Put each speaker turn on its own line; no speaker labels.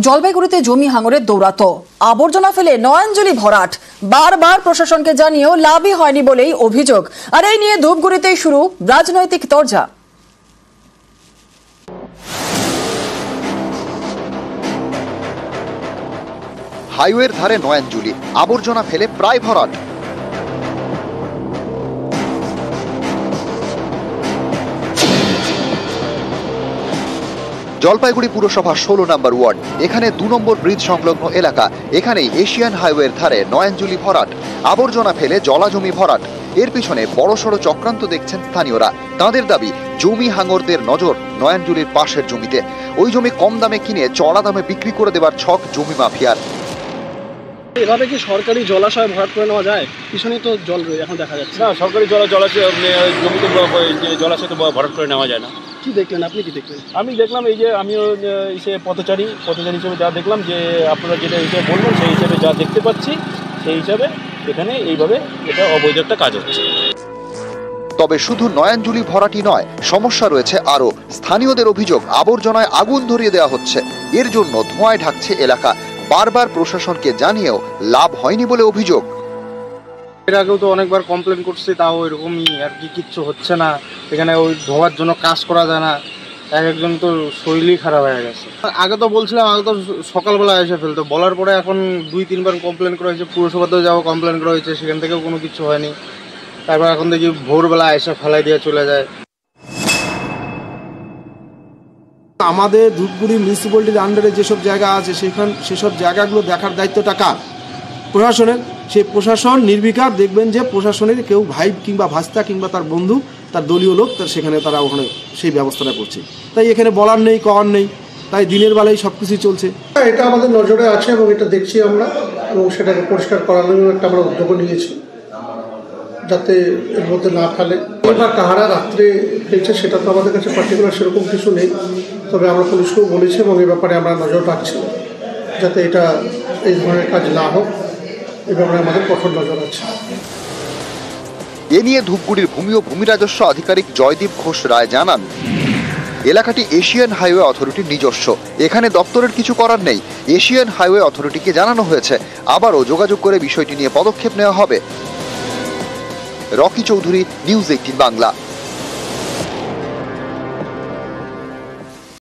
জলপাইগুড়িতে জমি হাঙরের দৌরাত্ম্য, আবর্জনা ফেলে নয়নজলি ভরাট, বারবার প্রশাসনকে জানিয়েও লাভই হয়নি বলেই অভিযোগ। আর এই নিয়ে ধূপগুড়িতেই শুরু রাজনৈতিক তরজা।
হাইওয়ের ধারে নয়নজলি, আবর্জনা ফেলে প্রায় ভরাট। জলপাইগুড়ি পুরসভা 16 নম্বর ওয়ার্ড, এখানে 2 নম্বর ব্রিজ সংলগ্ন এলাকা। এখানেই এশিয়ান হাইওয়ের ধারে নয়নজলি ভরাট, আবর্জনা ফেলে জলাজমি ভরাট। এর পিছনে বড়সড় চক্রান্ত দেখছেন স্থানীয়রা। তাঁদের দাবি, জমি হাঙরদের নজর নয়নজলির পাশের জমিতে। ওই জমি কম দামে কিনে চড়া দামে বিক্রি করে দেবার ছক জমি মাফিয়ার।
এভাবে কি সরকারি জলাশয় ভরাট করে নেওয়া যায়? পিছনেই তো জল এখন দেখা যাচ্ছে।
না, সরকারি জলাশয় জমিতে জলাশয় তো ভরাট করে নেওয়া যায় না।
কি দেখলেন আপনি? কি দেখলেন?
আমি দেখলাম, এই যে আমিও এসে পথচারী হিসেবে যা দেখলাম, যে আপনারা যেটা হিসেবে বলবেন সেই হিসেবে যা দেখতে পাচ্ছি, সেই হিসাবে এখানে এইভাবে এটা অবৈধ একটা কাজ হচ্ছে।
তবে শুধু নয়নজলি ভরাটি নয়, সমস্যা রয়েছে আরও। স্থানীয়দের অভিযোগ, আবর্জনায় আগুন ধরিয়ে দেওয়া হচ্ছে। এর জন্য ধোঁয়ায় ঢাকছে এলাকা। বারবার প্রশাসনকে জানিয়েও লাভ হয়নি বলে অভিযোগ।
এর আগেও তো অনেকবার কমপ্লেন করছি, তাও এরকমই আর কি, কিচ্ছু হচ্ছে না। এখানে ওই ধোয়ার জন্য কাজ করা যায় না। একজন তো শরীরই খারাপ হয়ে গেছে। আগে তো বলছিলাম, আগে তো সকালবেলা এসে ফেলতো, বলার পরে এখন 2-3 বার কমপ্লেন করা হয়েছে। পুরসভাতেও যাওয়া কমপ্লেন করা হয়েছে, সেখান থেকেও কোনো কিছু হয়নি। তারপর এখন দেখি ভোরবেলা এসে ফেলাই দিয়ে চলে যায়।
আমাদের ধূপগুড়ি মিউনিসিপ্যালিটির আন্ডারে যেসব জায়গা আছে সেসব জায়গাগুলো দেখার দায়িত্বটা কার? প্রশাসনের। সেই প্রশাসন নির্বিকার দেখবেন যে প্রশাসনের কেউ ভাই কিংবা ভাস্তা কিংবা তার বন্ধু, তার দলীয় লোক, সেখানে তারা ওখানে সেই ব্যবস্থাটা করছে। তাই এখানে বলার নেই, কওয়ার নেই। তাই দিনের বেলায় সব কিছুই চলছে।
এটা আমাদের নজরে আছে এবং এটা দেখছি আমরা, এবং সেটাকে পরিষ্কার করানোর জন্য একটা আমরা উদ্যোগ নিয়েছি, যাতে এর মধ্যে না ফেলে। বা কাহারা রাত্রে ফেলছে সেটা তো আমাদের কাছে পার্টিকুলার সেরকম কিছু নেই, তবে আমরা পুলিশকেও বলেছি এবং এই ব্যাপারে আমরা নজর রাখছি যাতে এটা এই ধরনের কাজ না হোক। এই ব্যাপারে আমাদের কঠোর নজর আছে।
এ নিয়ে ধূপগুড়ির ভূমি ও ভূমি রাজস্ব আধিকারিক জয়দীপ ঘোষ রায় জানান, এলাকাটি এশিয়ান হাইওয়ে অথরিটির নিজস্ব। এখানে দপ্তরের কিছু করার নেই। এশিয়ান হাইওয়ে অথরিটিকে জানানো হয়েছে, আবারও যোগাযোগ করে বিষয়টি নিয়ে পদক্ষেপ নেওয়া হবে। Rocky Chowdhury, news 18 Bangla.